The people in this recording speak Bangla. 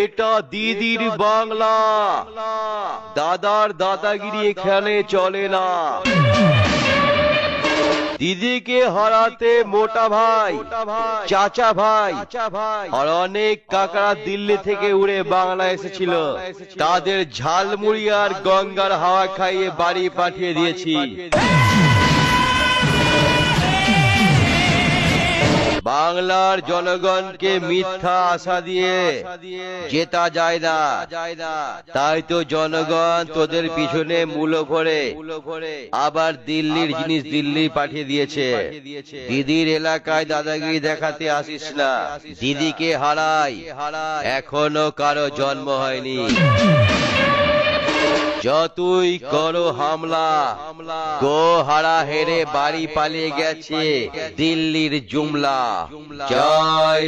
এটা দিদির বাংলা, দাদার দাদাগিরি এখানে চলে না। দিদিকে হারাতে মোটা ভাই, চাচা ভাই আর অনেক কাকারা দিল্লি থেকে উড়ে বাংলা এসেছিল। তাদের ঝালমুড়ি আর গঙ্গার হাওয়া খাইয়ে বাড়ি পাঠিয়ে দিয়েছি। বাংলার জনগণকে মিথ্যা আশা দিয়ে জেতা যায় না, তাই তো জনগণ তোদের পিছনে মূল্য ভরে আবার দিল্লির জিনিস দিল্লি পাঠিয়ে দিয়েছে। দিদির এলাকায় দাদাগিরি দেখাতে আসিস না। দিদিকে হারাই এখনো কারো জন্ম হয়নি। যতই করো হামলা, গো হারা হেরে বাড়ি পালিয়ে গেছে দিল্লির জুমলা। জয়